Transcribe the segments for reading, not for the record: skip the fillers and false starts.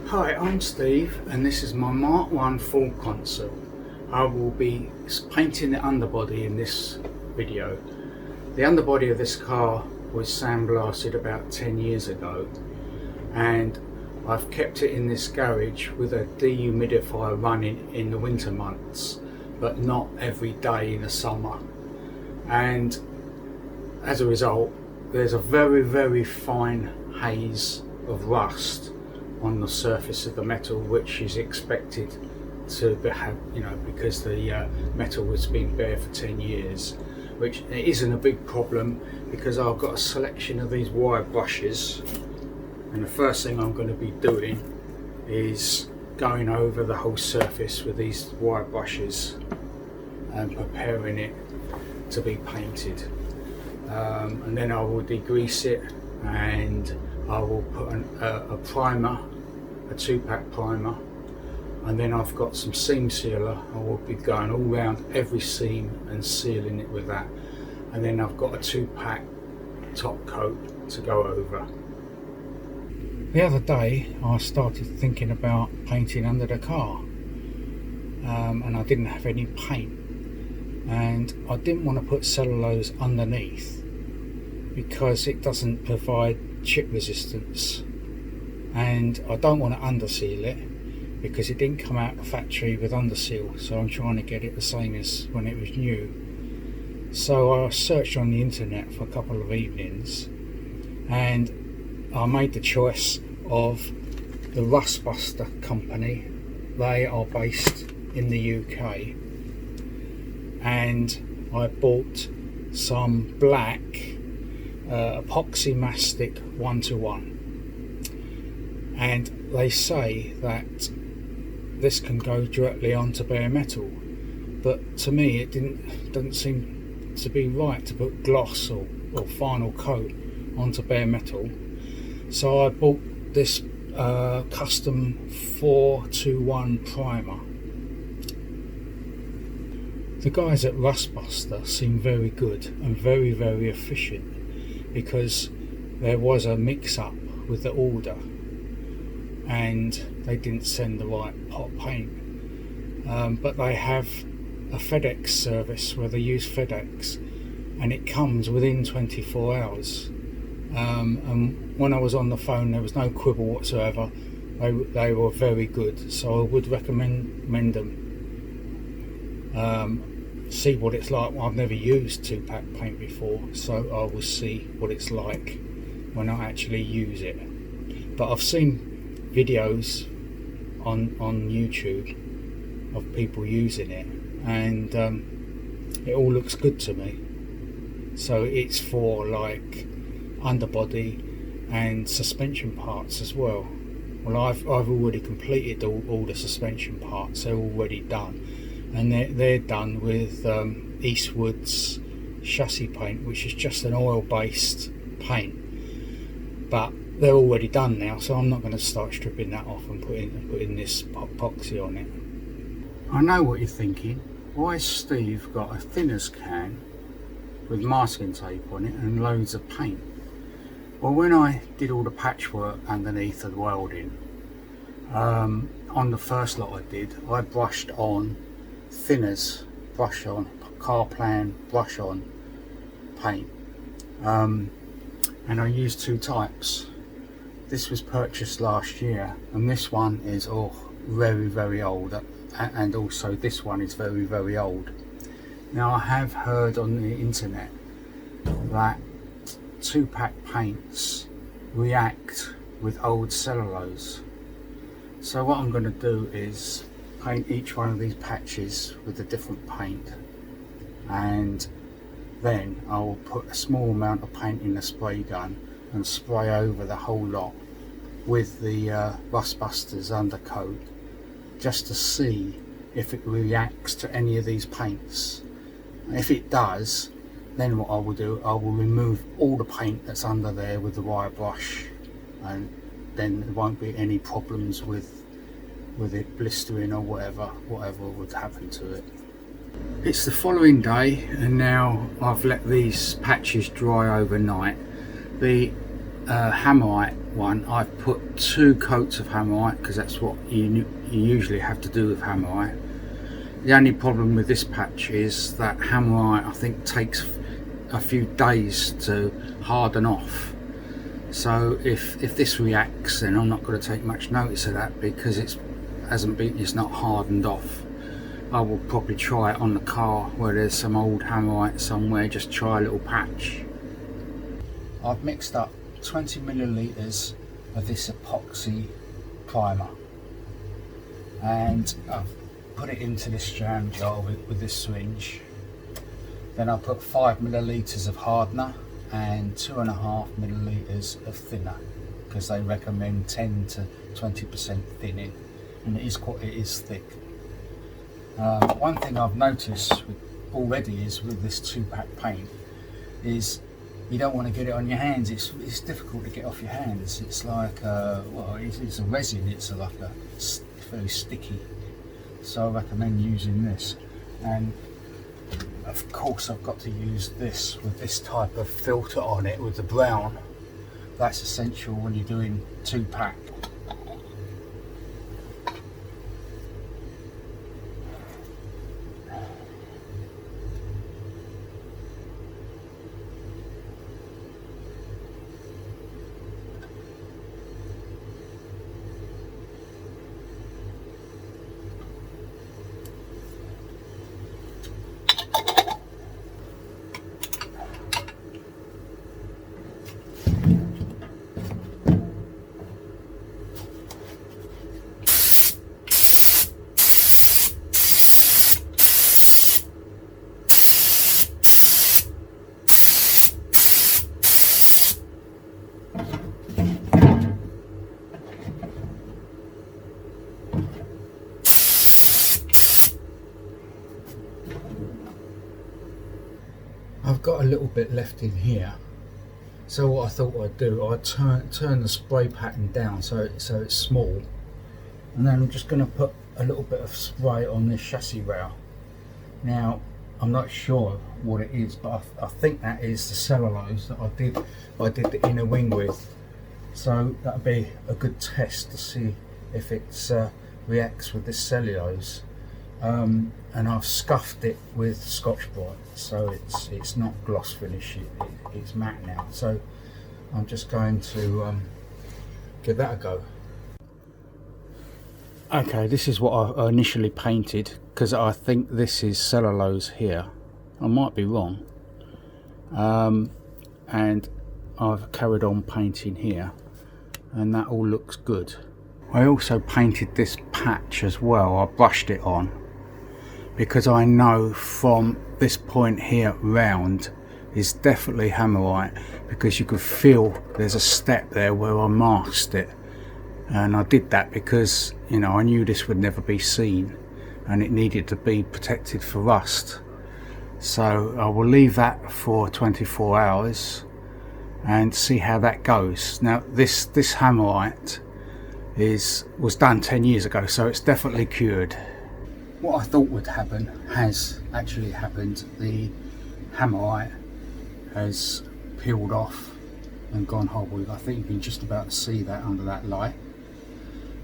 Hi, I'm Steve and this is my Mark 1 full Consul. I will be painting the underbody in this video. The underbody of this car was sandblasted about 10 years ago and I've kept it in this garage with a dehumidifier running in the winter months, but not every day in the summer. And as a result, there's a very fine haze of rust on the surface of the metal, which is expected to have, because the metal has been bare for 10 years, which isn't a big problem because I've got a selection of these wire brushes, and the first thing I'm going to be doing is going over the whole surface with these wire brushes and preparing it to be painted, and then I will degrease it and I will put a primer, a 2-pack primer, and then I've got some seam sealer. I will be going all around every seam and sealing it with that, and then I've got a 2-pack top coat to go over. The other day I started thinking about painting under the car, and I didn't have any paint, and I didn't want to put cellulose underneath because it doesn't provide chip resistance, and I don't want to underseal it because it didn't come out of the factory with underseal, so I'm trying to get it the same as when it was new. So I searched on the internet for a couple of evenings and I made the choice of the Rustbuster company. They are based in the UK, and I bought some black epoxy mastic 1:1, and they say that this can go directly onto bare metal, but to me it doesn't seem to be right to put gloss or final coat onto bare metal. So I bought this custom 4:1 primer. The guys at Rustbuster seem very good and very efficient, because there was a mix-up with the order and they didn't send the right pot paint, but they have a FedEx service where they use FedEx and it comes within 24 hours, and when I was on the phone there was no quibble whatsoever. They were very good, so I would recommend them. See what it's like. I've never used 2-pack paint before, so I will see what it's like when I actually use it. But I've seen videos on YouTube of people using it, and it all looks good to me. So it's for like underbody and suspension parts as well. Well, I've already completed all the suspension parts. They're already done, and they're done with Eastwood's chassis paint, which is just an oil-based paint. But they're already done now, so I'm not going to start stripping that off and putting this epoxy on it. I know what you're thinking. Why has Steve got a thinners can with masking tape on it and loads of paint? Well, when I did all the patchwork underneath the welding, on the first lot I did, I brushed on thinners, brush on, car plan, brush on paint, and I used 2 types. This was purchased last year, and this one is very old, and also this one is very old. Now, I have heard on the internet that 2-pack paints react with old cellulose, so what I'm going to do is paint each one of these patches with a different paint, and then I will put a small amount of paint in the spray gun and spray over the whole lot with the Rustbuster's undercoat, just to see if it reacts to any of these paints. If it does, then what I will do, I will remove all the paint that's under there with the wire brush, and then there won't be any problems with it blistering or whatever would happen to it. It's the following day, and now I've let these patches dry overnight. The Hamite one I've put 2 coats of Hammerite, because that's what you usually have to do with Hammerite. The only problem with this patch is that Hammerite I think takes a few days to harden off. So if this reacts, then I'm not going to take much notice of that, because it's not hardened off. I will probably try it on the car where there's some old Hammerite somewhere, just try a little patch. I've mixed up 20 millilitres of this epoxy primer, and I've put it into this jam jar with this syringe. Then I put 5 millilitres of hardener and 2.5 millilitres of thinner, because they recommend 10 to 20% thinning, and it is thick. One thing I've noticed already is with this 2-pack paint is you don't want to get it on your hands. It's difficult to get off your hands. It's like well, it's a resin. It's like a very sticky. So I recommend using this. And of course I've got to use this with this type of filter on it with the brown. That's essential when you're doing 2-pack. I've got a little bit left in here, so what I thought I'd do, I'd turn the spray pattern down so it's small, and then I'm just going to put a little bit of spray on this chassis rail. Now I'm not sure what it is, but I think that is the cellulose that I did the inner wing with, so that'll be a good test to see if it reacts with this cellulose. And I've scuffed it with Scotch-Brite, so it's not gloss finish, it's matte now. So I'm just going to give that a go. Okay, this is what I initially painted, because I think this is cellulose here. I might be wrong. And I've carried on painting here, and that all looks good. I also painted this patch as well. I brushed it on, because I know from this point here round is definitely Hammerite, because you could feel there's a step there where I masked it, and I did that because, you know, I knew this would never be seen and it needed to be protected for rust. So I will leave that for 24 hours and see how that goes. Now this Hammerite was done 10 years ago, so it's definitely cured. What I thought would happen has actually happened. The Hammerite has peeled off and gone horrible. I think you can just about see that under that light.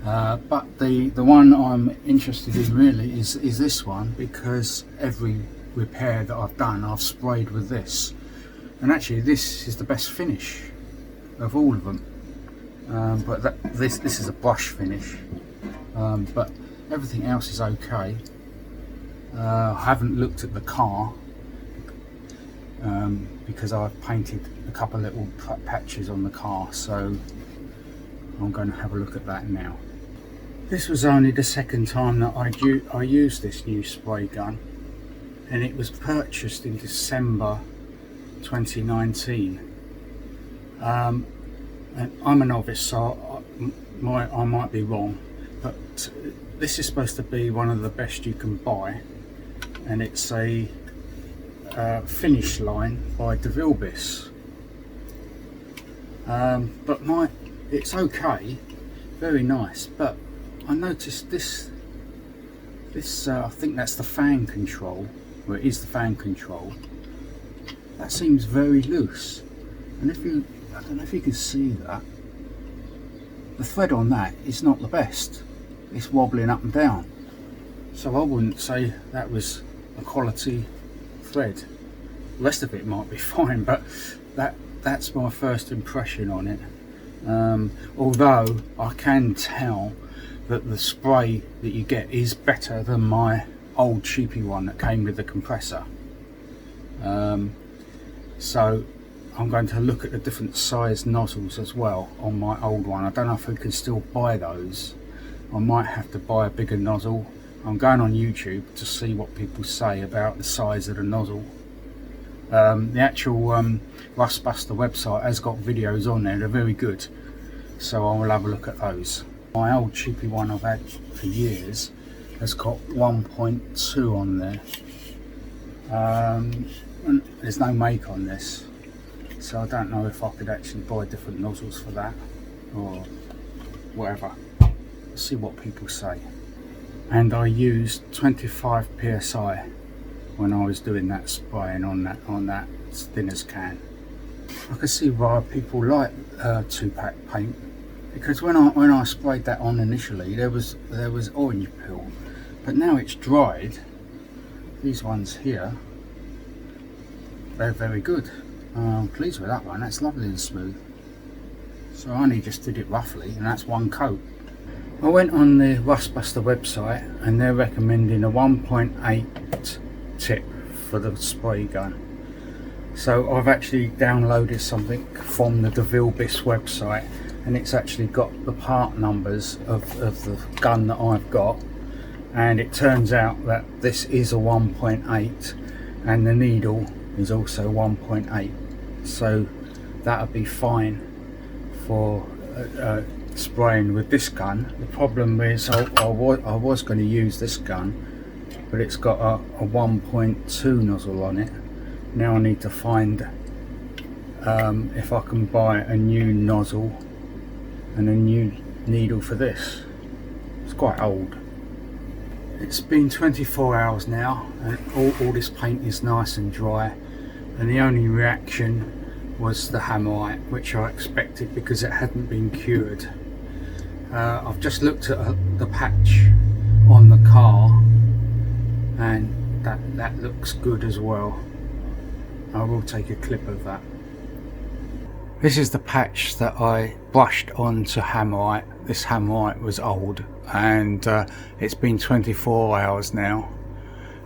But the one I'm interested in really is this one, because every repair that I've done I've sprayed with this, and actually this is the best finish of all of them. But this is a brush finish, but everything else is okay. I haven't looked at the car because I've painted a couple of little patches on the car, so I'm going to have a look at that now. This was only the second time that I used this new spray gun, and it was purchased in December 2019. And I'm a novice, so I might be wrong, but this is supposed to be one of the best you can buy, and it's a finish line by DeVilbiss. But it's okay, very nice, but I noticed this I think that's the fan control, or it is the fan control, that seems very loose, and I don't know if you can see that, the thread on that is not the best. It's wobbling up and down, so I wouldn't say that was a quality thread. The rest of it might be fine, but that's my first impression on it. Although I can tell that the spray that you get is better than my old cheapy one that came with the compressor. So I'm going to look at the different size nozzles as well on my old one. I don't know if we can still buy those. I might have to buy a bigger nozzle. I'm going on YouTube to see what people say about the size of the nozzle. The actual Rustbuster website has got videos on there, they're very good, so I will have a look at those. My old cheapy one I've had for years has got 1.2 on there. And there's no make on this, so I don't know if I could actually buy different nozzles for that or whatever. Let's see what people say. And I used 25 psi when I was doing that spraying on that thinners can. I can see why people like 2-pack paint, because when I sprayed that on initially there was orange peel, but now it's dried. These ones here, they're very good. I'm pleased with that one. That's lovely and smooth. So I only just did it roughly, and that's one coat. I went on the Rustbuster website and they're recommending a 1.8 tip for the spray gun. So I've actually downloaded something from the DeVilbiss website, and it's actually got the part numbers of the gun that I've got, and it turns out that this is a 1.8 and the needle is also 1.8, so that would be fine for spraying with this gun. The problem is I was going to use this gun, but it's got a 1.2 nozzle on it. Now I need to find if I can buy a new nozzle and a new needle for this. It's quite old. It's been 24 hours now and all this paint is nice and dry, and the only reaction was the Hama, which I expected because it hadn't been cured. I've just looked at the patch on the car, and that looks good as well. I will take a clip of that. This is the patch that I brushed onto Hamite. This Hamite was old, and it's been 24 hours now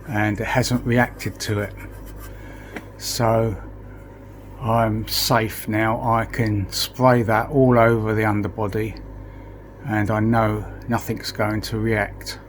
and it hasn't reacted to it, so I'm safe now. I can spray that all over the underbody and I know nothing's going to react.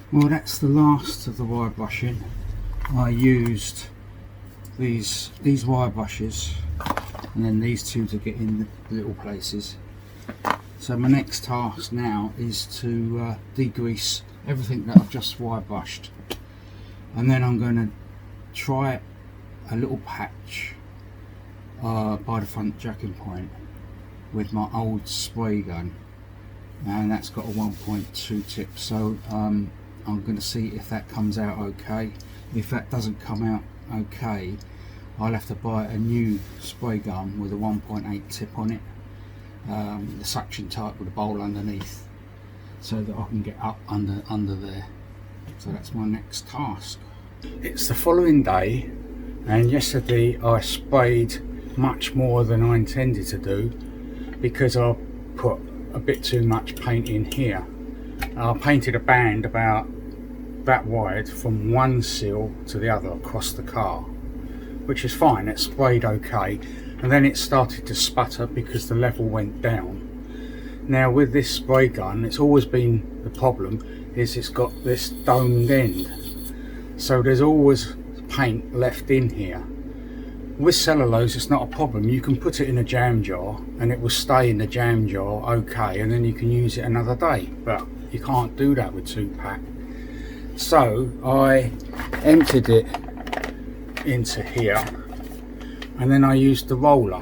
Well, that's the last of the wire brushing. I used these wire brushes and then these two to get in the little places. So my next task now is to degrease everything that I've just wire brushed, and then I'm going to try a little patch by the front jacking point with my old spray gun, and that's got a 1.2 tip. So I'm going to see if that comes out okay. If that doesn't come out okay, I'll have to buy a new spray gun with a 1.8 tip on it, the suction type with a bowl underneath, so that I can get up under there. So that's my next task. It's the following day, and yesterday I sprayed much more than I intended to do because I put a bit too much paint in here. I painted a band about that wide from one seal to the other across the car, which is fine. It sprayed okay, and then it started to sputter because the level went down. Now with this spray gun, it's always been the problem is it's got this domed end, so there's always paint left in here. With cellulose it's not a problem, you can put it in a jam jar and it will stay in the jam jar okay, and then you can use it another day, but you can't do that with 2-pack. So I emptied it into here, and then I used the roller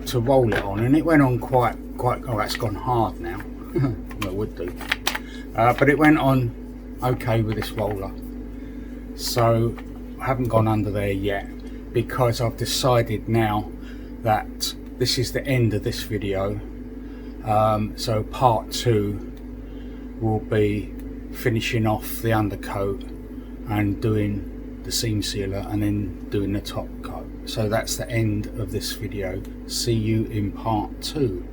to roll it on, and it went on quite oh, that's gone hard now. Well, it would do, but it went on okay with this roller. So I haven't gone under there yet, because I've decided now that this is the end of this video. So part 2 will be finishing off the undercoat and doing the seam sealer and then doing the top coat. So that's the end of this video. See you in part 2.